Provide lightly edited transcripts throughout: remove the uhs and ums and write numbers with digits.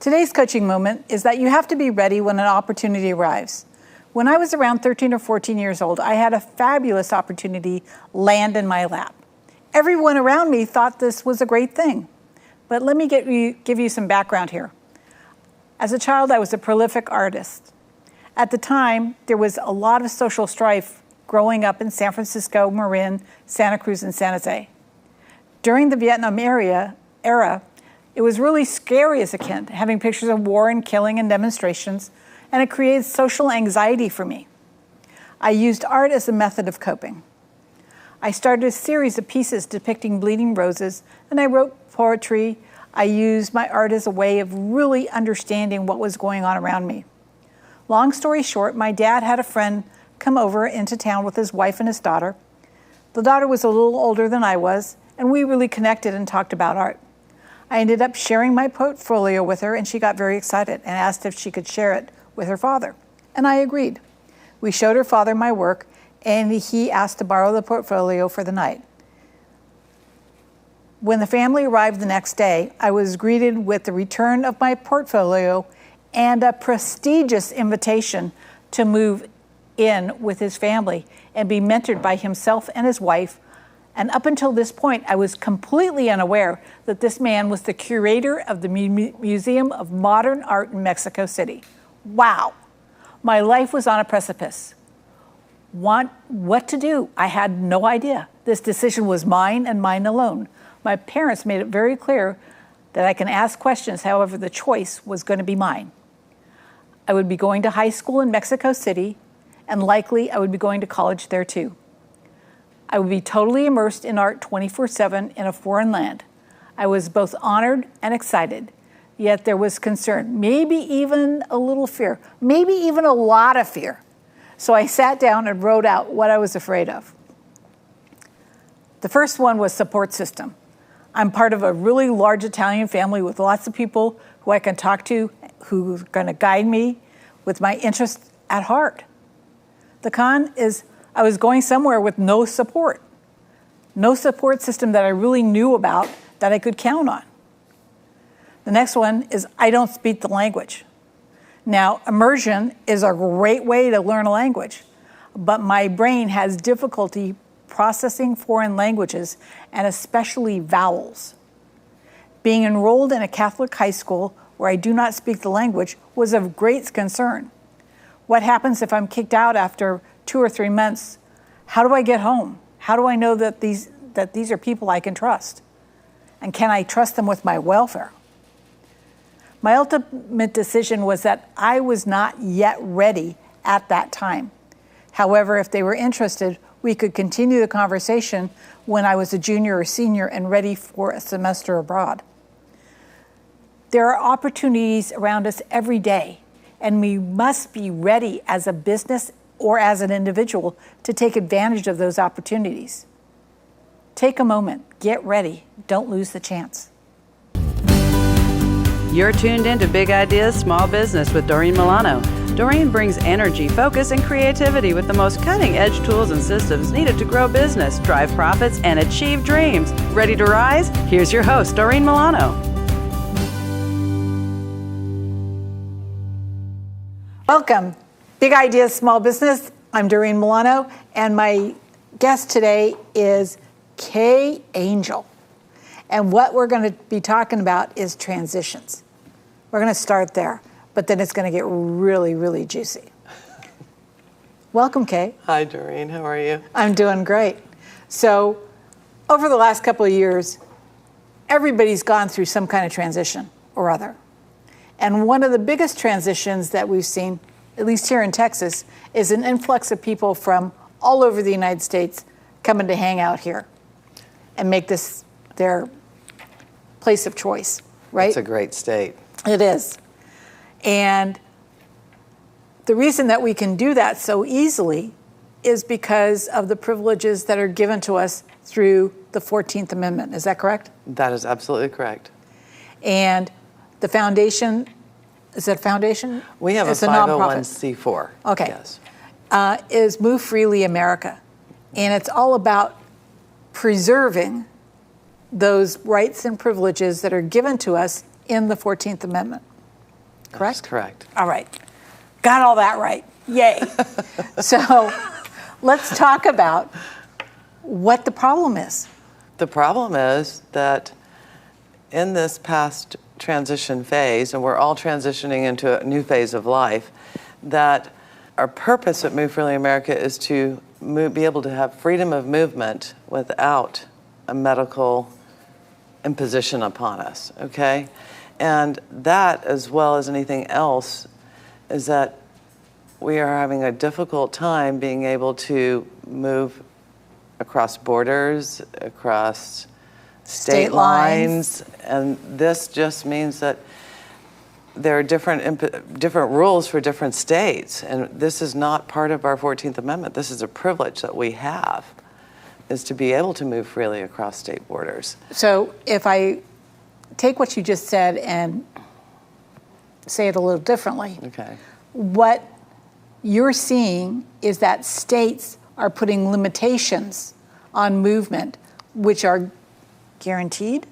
Today's coaching moment is that you have to be ready when an opportunity arrives. When I was around 13 or 14 years old, I had a fabulous opportunity land in my lap. Everyone around me thought this was a great thing. But let me give you some background here. As a child, I was a prolific artist. At the time, there was a lot of social strife growing up in San Francisco, Marin, Santa Cruz, and San Jose. During the Vietnam era, it was really scary as a kid, having pictures of war and killing and demonstrations, and it created social anxiety for me. I used art as a method of coping. I started a series of pieces depicting bleeding roses, and I wrote poetry. I used my art as a way of really understanding what was going on around me. Long story short, my dad had a friend come over into town with his wife and his daughter. The daughter was a little older than I was, and we really connected and talked about art. I ended up sharing my portfolio with her, and she got very excited and asked if she could share it with her father. And I agreed. We showed her father my work, and he asked to borrow the portfolio for the night. When the family arrived the next day, I was greeted with the return of my portfolio and a prestigious invitation to move in with his family and be mentored by himself and his wife. And up until this point, I was completely unaware that this man was the curator of the Museum of Modern Art in Mexico City. Wow, my life was on a precipice. What to do? I had no idea. This decision was mine and mine alone. My parents made it very clear that I can ask questions, however, the choice was going to be mine. I would be going to high school in Mexico City, and likely I would be going to college there too. I would be totally immersed in art 24/7 in a foreign land. I was both honored and excited, yet there was concern, maybe even a little fear, maybe even a lot of fear. So I sat down and wrote out what I was afraid of. The first one was support system. I'm part of a really large Italian family with lots of people who I can talk to, who are going to guide me with my interests at heart. The con is I was going somewhere with no support system that I really knew about that I could count on. The next one is I don't speak the language. Now, immersion is a great way to learn a language, but my brain has difficulty processing foreign languages and especially vowels. Being enrolled in a Catholic high school where I do not speak the language was of great concern. What happens if I'm kicked out after 2 or 3 months? How do I get home? How do I know that these are people I can trust? And can I trust them with my welfare? My ultimate decision was that I was not yet ready at that time. However, if they were interested, we could continue the conversation when I was a junior or senior and ready for a semester abroad. There are opportunities around us every day, and we must be ready as a business or as an individual to take advantage of those opportunities. Take a moment, get ready, don't lose the chance. You're tuned in to Big Ideas Small Business with Doreen Milano. Doreen brings energy, focus, and creativity with the most cutting-edge tools and systems needed to grow business, drive profits, and achieve dreams. Ready to rise? Here's your host, Doreen Milano. Welcome, Big Ideas Small Business. I'm Doreen Milano, and my guest today is Kaye Angiel. And what we're going to be talking about is transitions. We're going to start there, but then it's going to get really, really juicy. Welcome, Kaye. Hi, Doreen. How are you? I'm doing great. So, over the last couple of years, everybody's gone through some kind of transition or other. And one of the biggest transitions that we've seen, at least here in Texas, is an influx of people from all over the United States coming to hang out here and make this their place of choice, right? It's a great state. It is. And the reason that we can do that so easily is because of the privileges that are given to us through the 14th Amendment. Is that correct? That is absolutely correct. And the foundation, is it a foundation? We have it's a nonprofit. 501c4. Okay. Yes. Is Move Freely America. And it's all about preserving those rights and privileges that are given to us in the 14th Amendment. correct? That's correct. All right. Got all that right. Yay. So let's talk about what the problem is. The problem is that in this past transition phase, and we're all transitioning into a new phase of life, that our purpose at Move Freely America is to be able to have freedom of movement without a medical imposition upon us, okay? And that, as well as anything else, is that we are having a difficult time being able to move across borders, across state lines, and this just means that there are different rules for different states, and this is not part of our 14th Amendment. This is a privilege that we have, is to be able to move freely across state borders. So if I take what you just said and say it a little differently, Okay. what you're seeing is that states are putting limitations on movement, which are guaranteed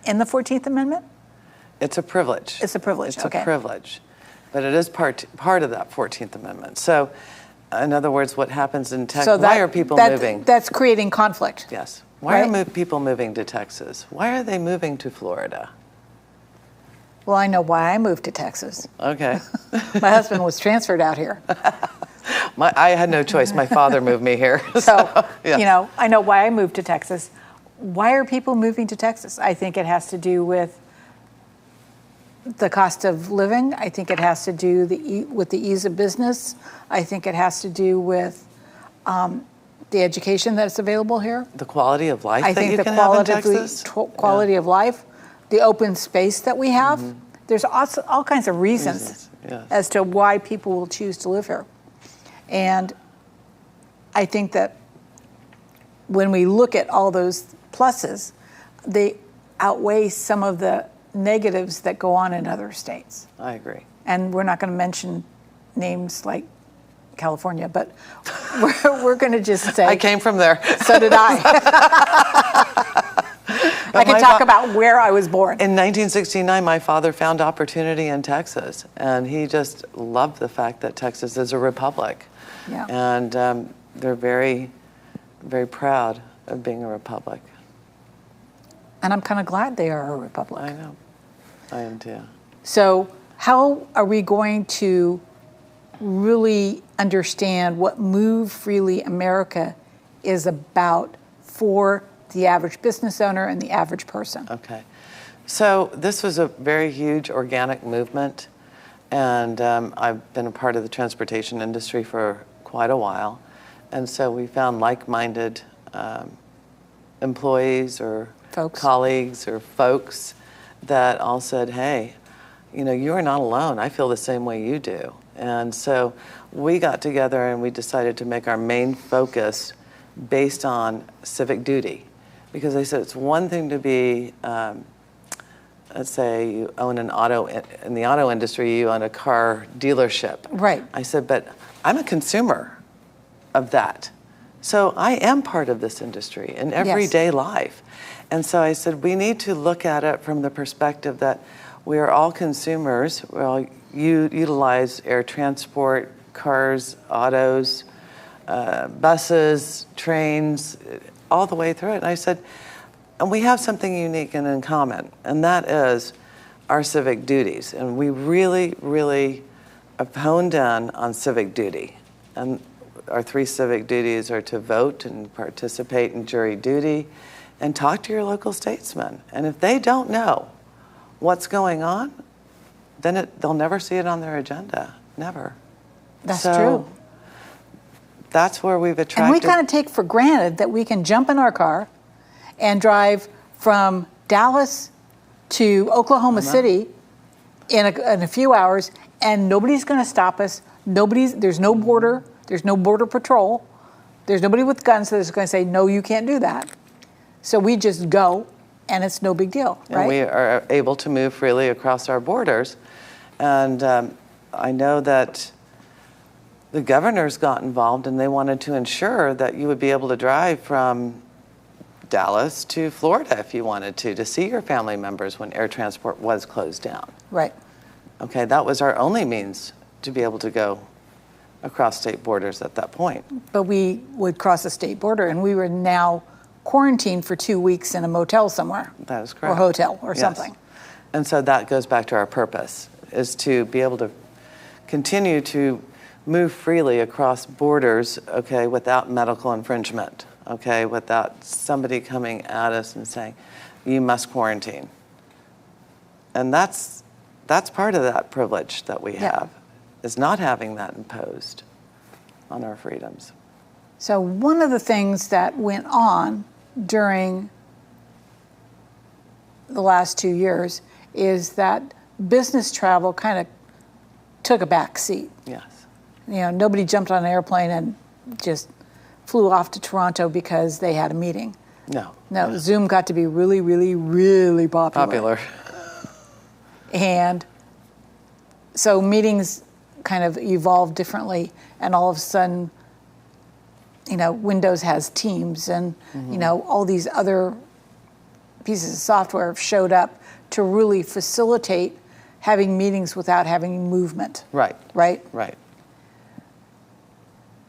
in the 14th Amendment? It's a privilege. It's a privilege, It's okay. a privilege, but it is part of that 14th Amendment. So, in other words, what happens in Texas, why are people moving? That's creating conflict. Yes. Why Right? are people moving to Texas? Why are they moving to Florida? Well, I know why I moved to Texas. Okay. My husband was transferred out here. I had no choice. My father moved me here. So, yeah. I know why I moved to Texas. Why are people moving to Texas? I think it has to do with the cost of living. I think it has to do with the ease of business. I think it has to do with the education that's available here. The quality of life I that think you the can have in quality, Texas. quality of life, the open space that we have. Mm-hmm. There's also all kinds of reasons Yes. as to why people will choose to live here. And I think that when we look at all those pluses, they outweigh some of the negatives that go on in other states. I agree. And we're not going to mention names like California, but we're going to just say... I came from there. So did I. I can talk about where I was born. In 1969, my father found opportunity in Texas, and he just loved the fact that Texas is a republic. Yeah. And they're very, very proud of being a republic. And I'm kind of glad they are a republic. I know. I am too. So how are we going to really understand what Move Freely America is about for the average business owner and the average person? Okay. So this was a very huge organic movement, and I've been a part of the transportation industry for quite a while. And so we found like-minded employees or colleagues or folks that all said, hey, you are not alone. I feel the same way you do. And so we got together and we decided to make our main focus based on civic duty. Because they said it's one thing to be, let's say you own an auto, in the auto industry, you own a car dealership. Right. I said, but I'm a consumer of that. So I am part of this industry in everyday life. And so I said, we need to look at it from the perspective that we are all consumers. You utilize air transport, cars, autos, buses, trains, all the way through it. And I said, and we have something unique and in common, and that is our civic duties. And we really, really have honed in on civic duty. And our 3 civic duties are to vote and participate in jury duty and talk to your local statesman. And if they don't know what's going on, then they'll never see it on their agenda. Never. That's true. That's where we've attracted... And we kind of take for granted that we can jump in our car and drive from Dallas to Oklahoma City in a few hours, and nobody's going to stop us. There's no border. There's no border patrol. There's nobody with guns that's going to say, no, you can't do that. So we just go, and it's no big deal, right? And we are able to move freely across our borders. And I know that the governors got involved, and they wanted to ensure that you would be able to drive from Dallas to Florida if you wanted to see your family members when air transport was closed down. Right. Okay, that was our only means to be able to go across state borders at that point. But we would cross the state border, and we were now quarantined for 2 weeks in a motel somewhere. That is correct. Or hotel or Yes. something. And so that goes back to our purpose, is to be able to continue to move freely across borders, okay, without medical infringement, okay, without somebody coming at us and saying, you must quarantine. And that's part of that privilege that we have, is not having that imposed on our freedoms. So one of the things that went on during the last 2 years is that business travel kind of took a back seat. Yes. You know, nobody jumped on an airplane and just flew off to Toronto because they had a meeting. No, Zoom got to be really, really, really popular. And so meetings kind of evolved differently, and all of a sudden, you know, Windows has Teams, and you know, all these other pieces of software showed up to really facilitate having meetings without having movement. Right. Right? Right.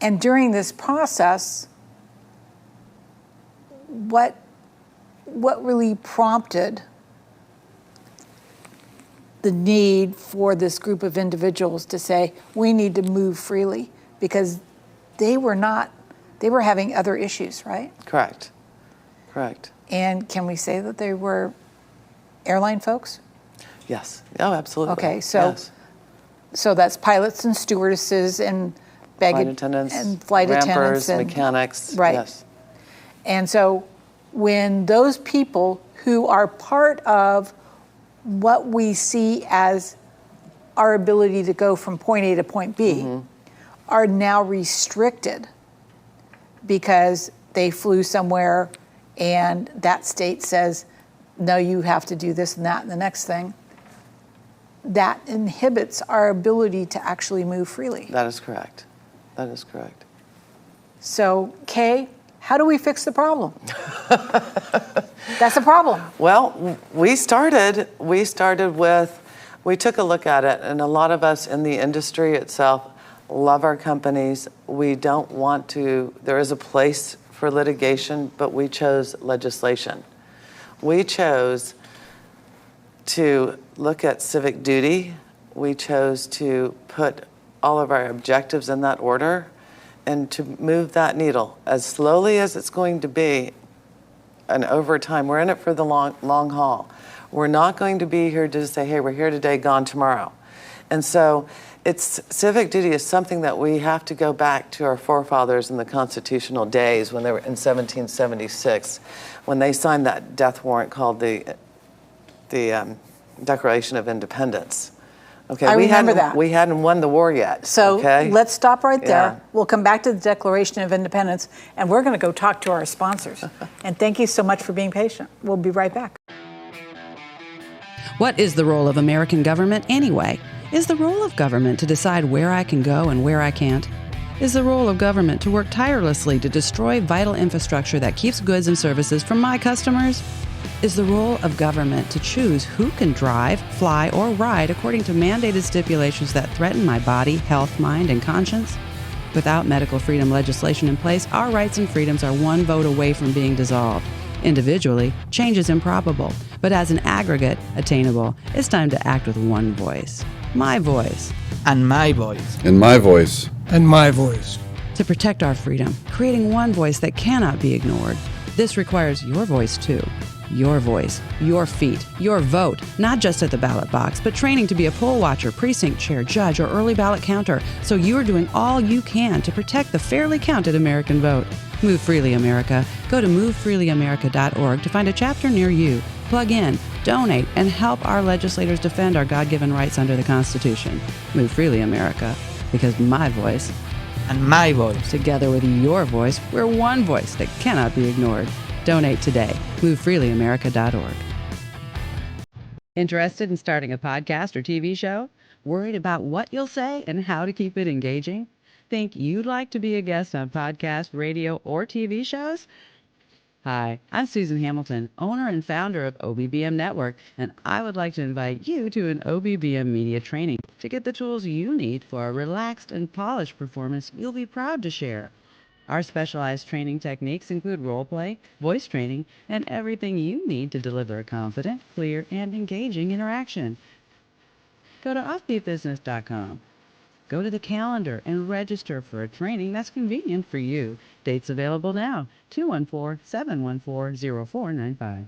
And during this process, what really prompted the need for this group of individuals to say, we need to move freely? Because they were having other issues, right? Correct. Correct. And can we say that they were airline folks? Yes. Oh, absolutely. Okay, so yes. So that's pilots and stewardesses and Flight attendants, attendants and mechanics. Right. Yes. And so when those people who are part of what we see as our ability to go from point A to point B are now restricted because they flew somewhere and that state says, no, you have to do this and that and the next thing, that inhibits our ability to actually move freely. That is correct. That is correct. So, Kaye, how do we fix the problem? That's the problem. Well, we took a look at it, and a lot of us in the industry itself love our companies. We don't want to, there is a place for litigation, but we chose legislation. We chose to look at civic duty. We chose to put all of our objectives in that order and to move that needle as slowly as it's going to be and over time. We're in it for the long haul. We're not going to be here to just say, hey, we're here today, gone tomorrow. And so civic duty is something that we have to go back to our forefathers in the constitutional days when they were in 1776, when they signed that death warrant called the Declaration of Independence. Okay, I remember that. We hadn't won the war yet. So okay? Let's stop right there. Yeah. We'll come back to the Declaration of Independence, and we're going to go talk to our sponsors. And thank you so much for being patient. We'll be right back. What is the role of American government anyway? Is the role of government to decide where I can go and where I can't? Is the role of government to work tirelessly to destroy vital infrastructure that keeps goods and services from my customers? Is the role of government to choose who can drive, fly, or ride according to mandated stipulations that threaten my body, health, mind, and conscience? Without medical freedom legislation in place, our rights and freedoms are one vote away from being dissolved. Individually, change is improbable, but as an aggregate, attainable. It's time to act with one voice. My voice. And my voice. And my voice. And my voice. To protect our freedom, creating one voice that cannot be ignored. This requires your voice, too. Your voice, your feet, your vote, not just at the ballot box, but training to be a poll watcher, precinct chair, judge, or early ballot counter, so you're doing all you can to protect the fairly counted American vote. Move Freely America. Go to movefreelyamerica.org to find a chapter near you. Plug in, donate, and help our legislators defend our God-given rights under the Constitution. Move Freely America, because my voice and my voice, together with your voice, we're one voice that cannot be ignored. Donate today. MoveFreelyAmerica.org. Interested in starting a podcast or TV show? Worried about what you'll say and how to keep it engaging? Think you'd like to be a guest on podcast, radio, or TV shows? Hi, I'm Susan Hamilton, owner and founder of OBBM Network, and I would like to invite you to an OBBM media training to get the tools you need for a relaxed and polished performance you'll be proud to share. Our specialized training techniques include role play, voice training, and everything you need to deliver a confident, clear, and engaging interaction. Go to offbeatbusiness.com. Go to the calendar and register for a training that's convenient for you. Dates available now, 214-714-0495.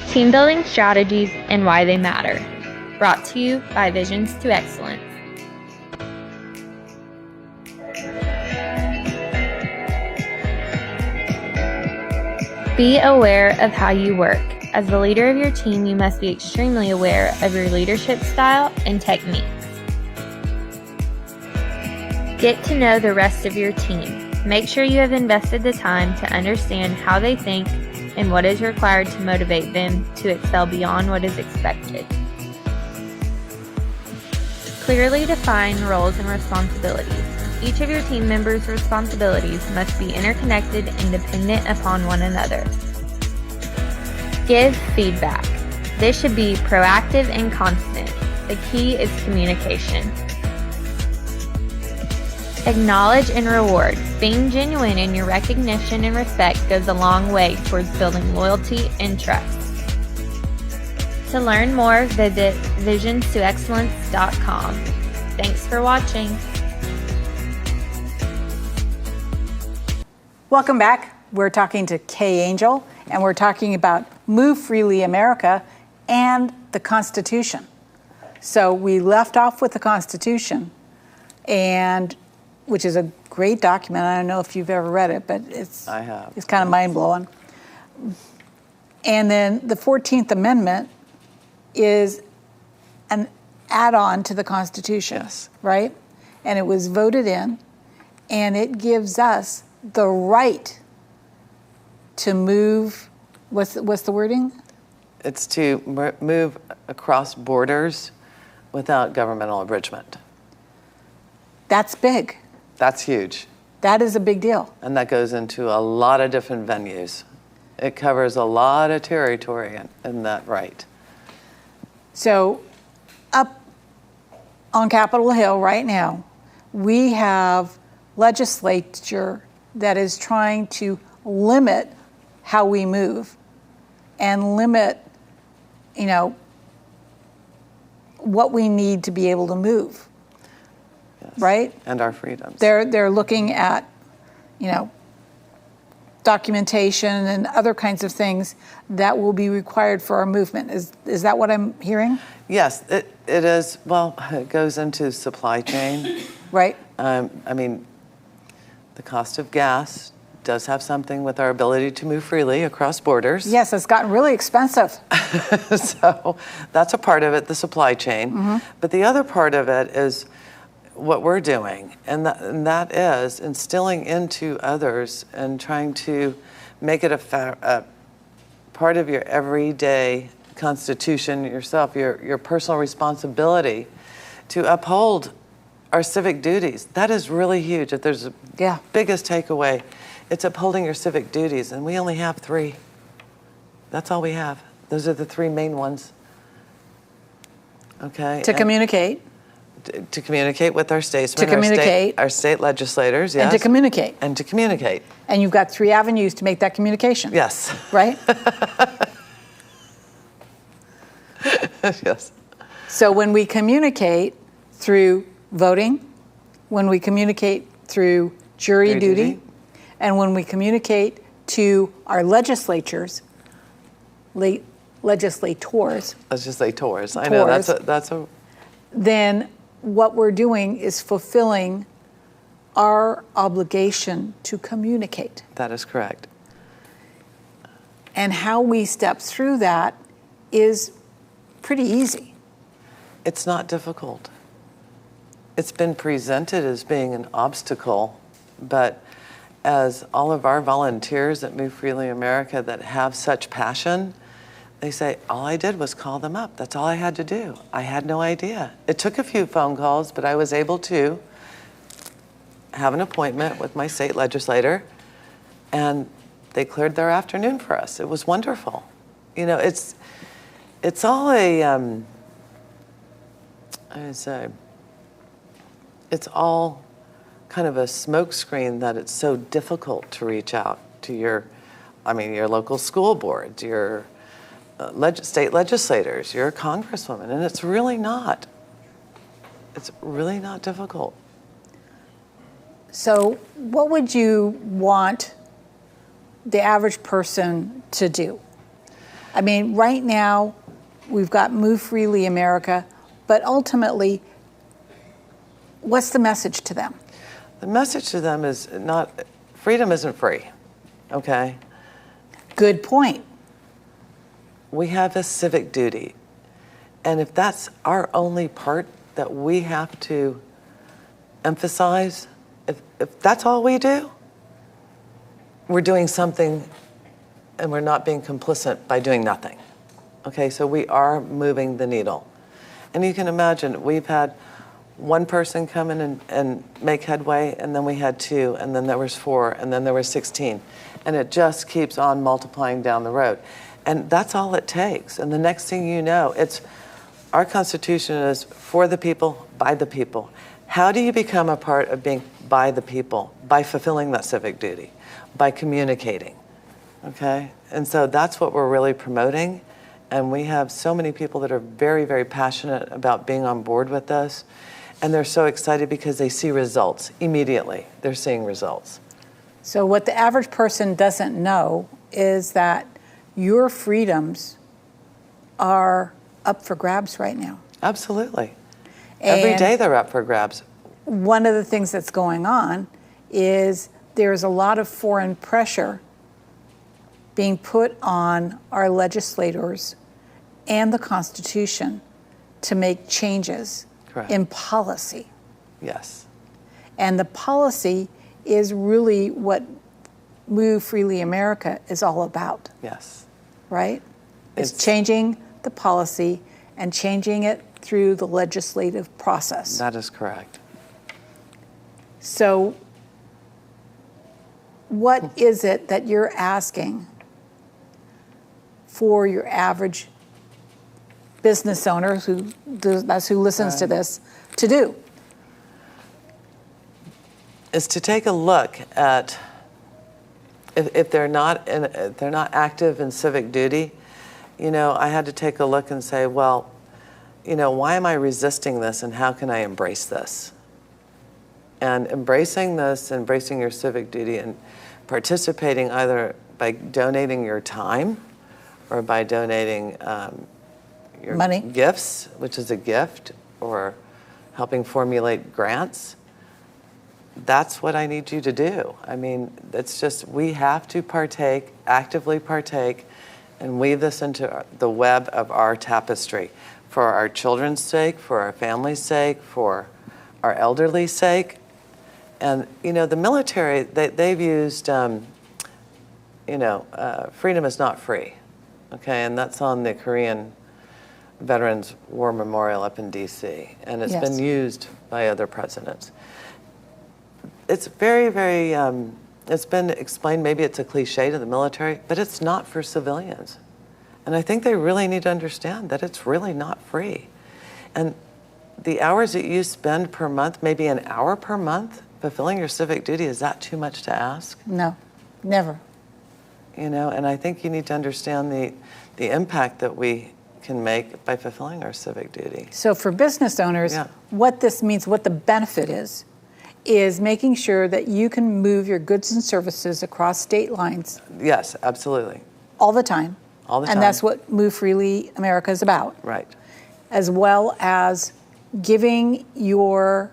Team building strategies and why they matter. Brought to you by Visions to Excellence. Be aware of how you work. As the leader of your team, you must be extremely aware of your leadership style and techniques. Get to know the rest of your team. Make sure you have invested the time to understand how they think and what is required to motivate them to excel beyond what is expected. Clearly define roles and responsibilities. Each of your team members' responsibilities must be interconnected and dependent upon one another. Give feedback. This should be proactive and constant. The key is communication. Acknowledge and reward. Being genuine in your recognition and respect goes a long way towards building loyalty and trust. To learn more, visit visionstoexcellence.com. Thanks for watching. Welcome back. We're talking to Kaye Angiel, and we're talking about Move Freely America and the Constitution. So we left off with the Constitution, and which is a great document. I don't know if you've ever read it, but I have. It's kind of mind-blowing. And then the 14th Amendment is an add-on to the Constitution, yes, right? And it was voted in, and it gives us the right to move, what's the wording? It's to move across borders without governmental abridgment. That's big. That's huge. That is a big deal. And that goes into a lot of different venues. It covers a lot of territory in that right. So up on Capitol Hill right now, we have legislature that is trying to limit how we move and limit, what we need to be able to move, yes, right? And our freedoms. They're looking at, documentation and other kinds of things that will be required for our movement. Is that what I'm hearing? Yes, it is. Well, it goes into supply chain. Right. The cost of gas does have something with our ability to move freely across borders. Yes, it's gotten really expensive. So that's a part of it, the supply chain. Mm-hmm. But the other part of it is what we're doing, and that is instilling into others and trying to make it a part of your everyday constitution yourself, your personal responsibility to uphold our civic duties. That is really huge. If there's a biggest takeaway, it's upholding your civic duties, and we only have 3. That's all we have. Those are the 3 main ones. Okay. To communicate. To communicate with our statesmen, to communicate. Our state legislators, yes. And to communicate. And to communicate. And you've got 3 avenues to make that communication. Yes. Right? Yes. So when we communicate through voting, when we communicate through jury duty, and when we communicate to our legislators, legislators. I know, that's a... Then what we're doing is fulfilling our obligation to communicate. That is correct. And how we step through that is pretty easy. It's not difficult. It's been presented as being an obstacle, but as all of our volunteers at Move Freely America that have such passion, they say, all I did was call them up. That's all I had to do. I had no idea. It took a few phone calls, but I was able to have an appointment with my state legislator, and they cleared their afternoon for us. It was wonderful. You know, it's all it's all kind of a smokescreen that it's so difficult to reach out to your local school boards, your state legislators, your congresswoman, and it's really not. It's really not difficult. So what would you want the average person to do? I mean, right now, we've got Move Freely America, but ultimately, what's the message to them? The message to them is not, freedom isn't free, okay? Good point. We have a civic duty. And if that's our only part that we have to emphasize, if that's all we do, we're doing something and we're not being complicit by doing nothing. Okay, so we are moving the needle. And you can imagine, we've had one person come in and make headway, and then we had 2, and then there was 4, and then there was 16. And it just keeps on multiplying down the road. And that's all it takes. And the next thing you know, our Constitution is for the people, by the people. How do you become a part of being by the people? By fulfilling that civic duty, by communicating, okay? And so that's what we're really promoting. And we have so many people that are very, very passionate about being on board with us. And they're so excited because they see results immediately. They're seeing results. So what the average person doesn't know is that your freedoms are up for grabs right now. Absolutely. Every day they're up for grabs. One of the things that's going on is there's a lot of foreign pressure being put on our legislators and the Constitution to make changes Correct. In policy. Yes. And the policy is really what Move Freely America is all about. Yes. Right? It's changing the policy and changing it through the legislative process. That is correct. So what is it that you're asking for your average business owner, that's who listens to this, to do? Is to take a look at if they're not active in civic duty. You know, I had to take a look and say, well, you know, why am I resisting this, and how can I embrace this? And embracing this, embracing your civic duty, and participating either by donating your time or by donating your money, gifts, which is a gift, or helping formulate grants. That's what I need you to do. I mean, it's just, we have to partake, actively partake, and weave this into the web of our tapestry for our children's sake, for our family's sake, for our elderly's sake. And, you know, the military, they've used, freedom is not free, okay? And that's on the Korean Veterans War Memorial up in D.C., and it's been used by other presidents. It's very, very, it's been explained, maybe it's a cliche to the military, but it's not for civilians. And I think they really need to understand that it's really not free. And the hours that you spend per month, maybe an hour per month, fulfilling your civic duty, is that too much to ask? No, never. You know, and I think you need to understand the impact that we can make by fulfilling our civic duty. So for business owners, what this means, what the benefit is making sure that you can move your goods and services across state lines. Yes, absolutely. All the time. All the time. And that's what Move Freely America is about. Right. As well as giving your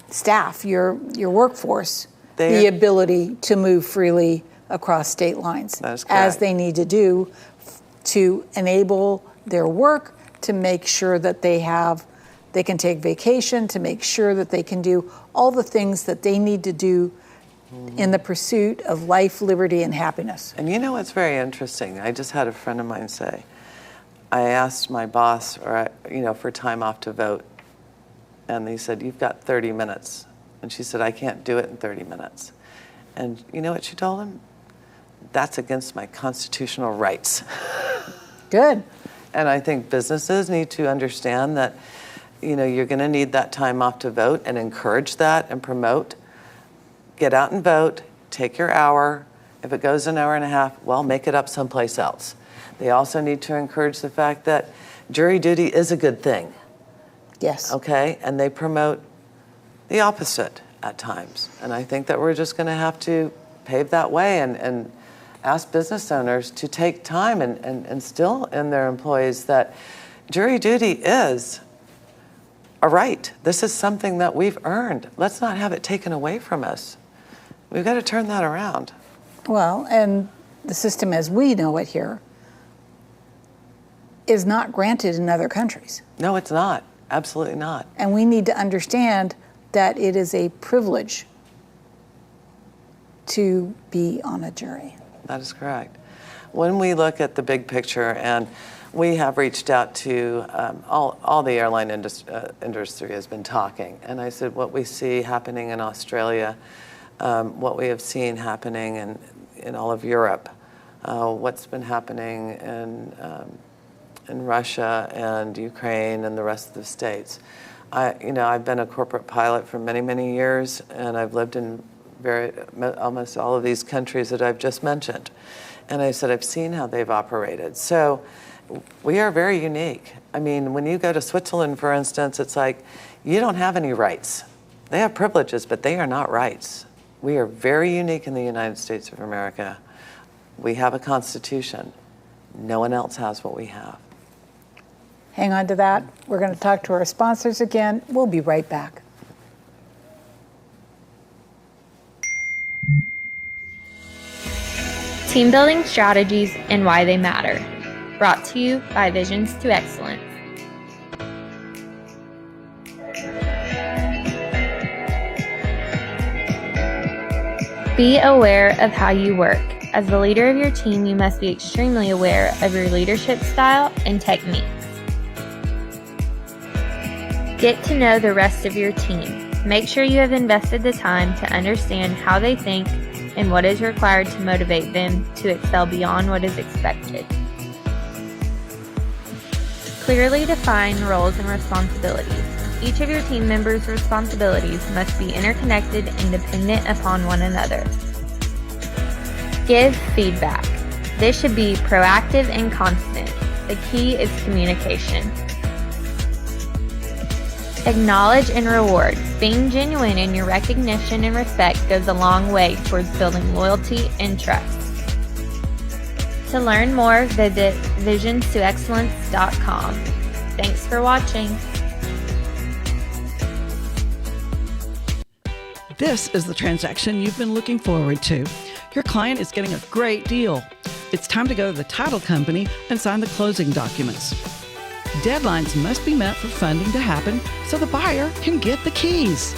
staff, your workforce, the ability to move freely across state lines. That is correct. As they need to do to enable their work, to make sure that they can take vacation, to make sure that they can do all the things that they need to do in the pursuit of life, liberty, and happiness. And you know what's very interesting? I just had a friend of mine say, I asked my boss, for time off to vote, and he said, you've got 30 minutes And she said, I can't do it in 30 minutes. And you know what she told him? That's against my constitutional rights. Good. And I think businesses need to understand that, you're going to need that time off to vote, and encourage that and promote. Get out and vote, take your hour. If it goes an hour and a half, well, make it up someplace else. They also need to encourage the fact that jury duty is a good thing. Yes. Okay? And they promote the opposite at times. And I think that we're just going to have to pave that way and ask business owners to take time and instill in their employees that jury duty is a right. This is something that we've earned. Let's not have it taken away from us. We've got to turn that around. Well, and the system as we know it here is not granted in other countries. No, it's not. Absolutely not. And we need to understand that it is a privilege to be on a jury. That is correct. When we look at the big picture, and we have reached out to all the airline industry has been talking, and I said what we see happening in Australia, what we have seen happening in all of Europe, what's been happening in Russia and Ukraine and the rest of the states. I've been a corporate pilot for many, many years, and I've lived in almost all of these countries that I've just mentioned. And I said, I've seen how they've operated. So we are very unique. I mean, when you go to Switzerland, for instance, it's like, you don't have any rights. They have privileges, but they are not rights. We are very unique in the United States of America. We have a constitution. No one else has what we have. Hang on to that. We're going to talk to our sponsors again. We'll be right back. Team building strategies and why they matter. Brought to you by Visions to Excellence. Be aware of how you work. As the leader of your team, you must be extremely aware of your leadership style and techniques. Get to know the rest of your team. Make sure you have invested the time to understand how they think and what is required to motivate them to excel beyond what is expected. Clearly define roles and responsibilities. Each of your team members' responsibilities must be interconnected and dependent upon one another. Give feedback. This should be proactive and constant. The key is communication. Acknowledge and reward. Being genuine in your recognition and respect goes a long way towards building loyalty and trust. To learn more, visit visionstoexcellence.com. Thanks for watching. This is the transaction you've been looking forward to. Your client is getting a great deal. It's time to go to the title company and sign the closing documents. Deadlines must be met for funding to happen so the buyer can get the keys.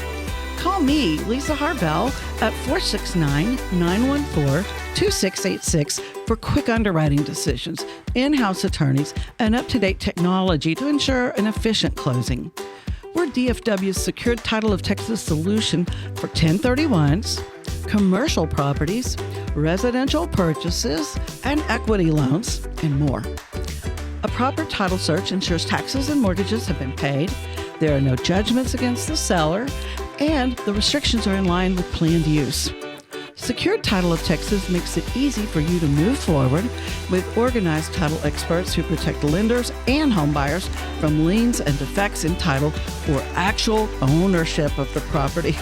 Call me, Lisa Harvell, at 469-914-2686 for quick underwriting decisions, in-house attorneys, and up-to-date technology to ensure an efficient closing. We're DFW's secured title of Texas solution for 1031s, commercial properties, residential purchases, and equity loans, and more. A proper title search ensures taxes and mortgages have been paid, there are no judgments against the seller, and the restrictions are in line with planned use. Secured Title of Texas makes it easy for you to move forward with organized title experts who protect lenders and home buyers from liens and defects in title or actual ownership of the property.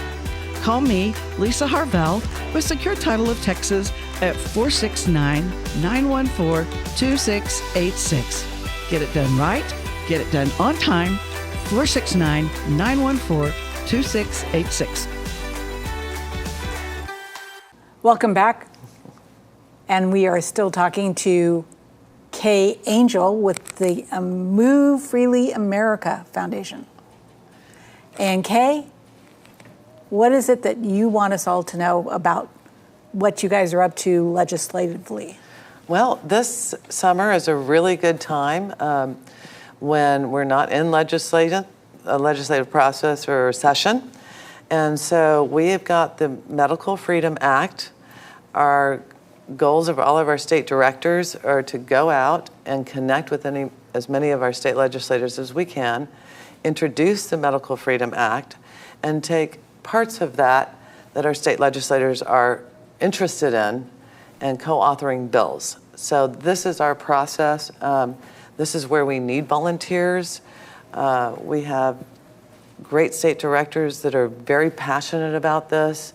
Call me, Lisa Harvell, with Secured Title of Texas at 469-914-2686. Get it done right, get it done on time, 469-914-2686. Welcome back. And we are still talking to Kaye Angiel with the Move Freely America Foundation. And Kaye, what is it that you want us all to know about what you guys are up to legislatively? Well, this summer is a really good time when we're not in a legislative process or session. And so we have got the Medical Freedom Act. Our goals of all of our state directors are to go out and connect with as many of our state legislators as we can, introduce the Medical Freedom Act, and take parts of that our state legislators are interested in and co-authoring bills. So this is our process. This is where we need volunteers. We have great state directors that are very passionate about this,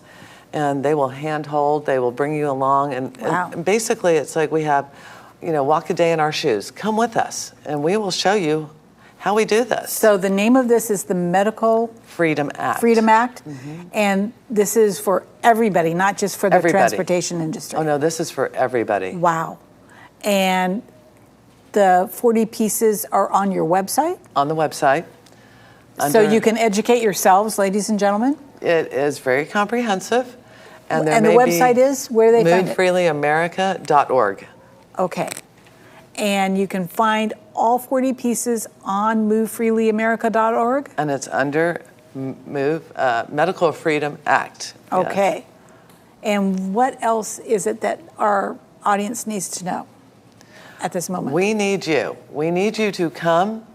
and they will handhold, they will bring you along. And basically it's like we have, walk a day in our shoes. Come with us, and we will show you how we do this. So the name of this is the Medical Freedom Act. And this is for everybody, not just for the transportation industry. Oh no, this is for everybody. Wow. And the 40 pieces are on your website? On the website. So you can educate yourselves, ladies and gentlemen? It is very comprehensive. And the website is? Where do they find it? MoveFreelyAmerica.org. Okay. And you can find all 40 pieces on MoveFreelyAmerica.org? And it's under Medical Freedom Act. Okay. Yes. And what else is it that our audience needs to know at this moment? We need you. We need you to come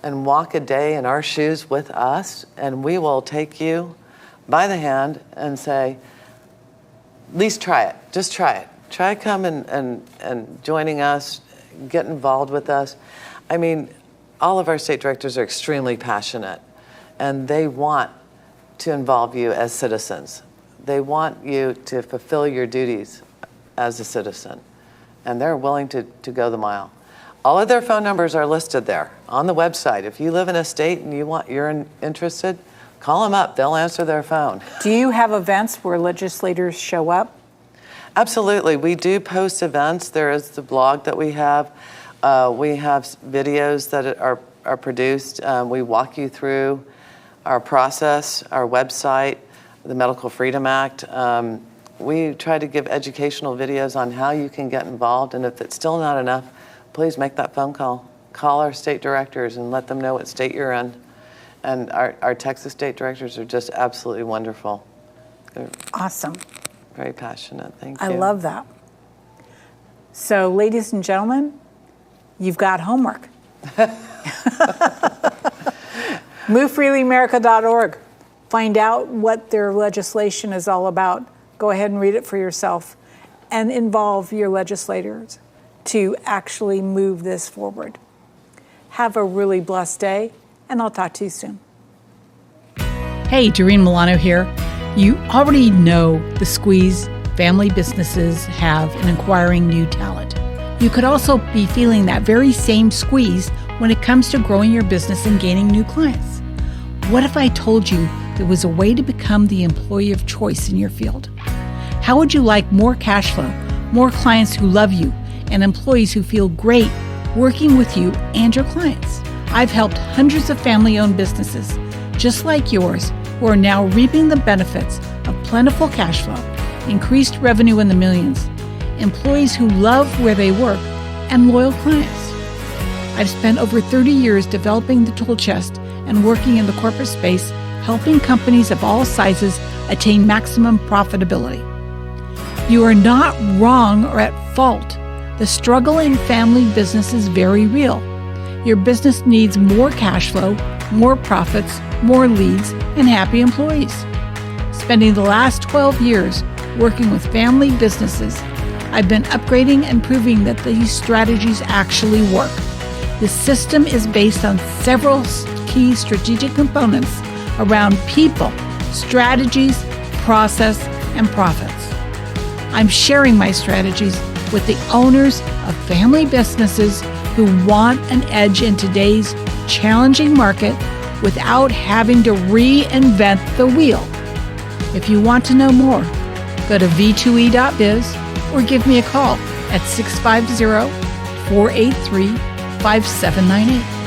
and walk a day in our shoes with us, and we will take you by the hand and say, at least try it. Just try it. Try come and joining us, get involved with us. I mean, all of our state directors are extremely passionate, and they want to involve you as citizens. They want you to fulfill your duties as a citizen, and they're willing to go the mile. All of their phone numbers are listed there on the website. If you live in a state and you're interested, call them up. They'll answer their phone. Do you have events where legislators show up? Absolutely. We do post events. There is the blog that we have. We have videos that are produced. We walk you through our process, our website, the Medical Freedom Act. We try to give educational videos on how you can get involved, and if it's still not enough, please make that phone call. Call our state directors and let them know what state you're in. And our Texas state directors are just absolutely wonderful. They're awesome. Very passionate. Thank you. I love that. So, ladies and gentlemen, you've got homework. MoveFreelyAmerica.org. Find out what their legislation is all about. Go ahead and read it for yourself and involve your legislators to actually move this forward. Have a really blessed day, and I'll talk to you soon. Hey, Doreen Milano here. You already know the squeeze family businesses have in acquiring new talent. You could also be feeling that very same squeeze when it comes to growing your business and gaining new clients. What if I told you there was a way to become the employee of choice in your field? How would you like more cash flow, more clients who love you, and employees who feel great working with you and your clients? I've helped hundreds of family-owned businesses, just like yours, who are now reaping the benefits of plentiful cash flow, increased revenue in the millions, employees who love where they work, and loyal clients. I've spent over 30 years developing the tool chest and working in the corporate space, helping companies of all sizes attain maximum profitability. You are not wrong or at fault. The struggle in family business is very real. Your business needs more cash flow, more profits, more leads, and happy employees. Spending the last 12 years working with family businesses, I've been upgrading and proving that these strategies actually work. The system is based on several key strategic components around people, strategies, process, and profits. I'm sharing my strategies with the owners of family businesses who want an edge in today's challenging market without having to reinvent the wheel. If you want to know more, go to v2e.biz or give me a call at 650-483-5798.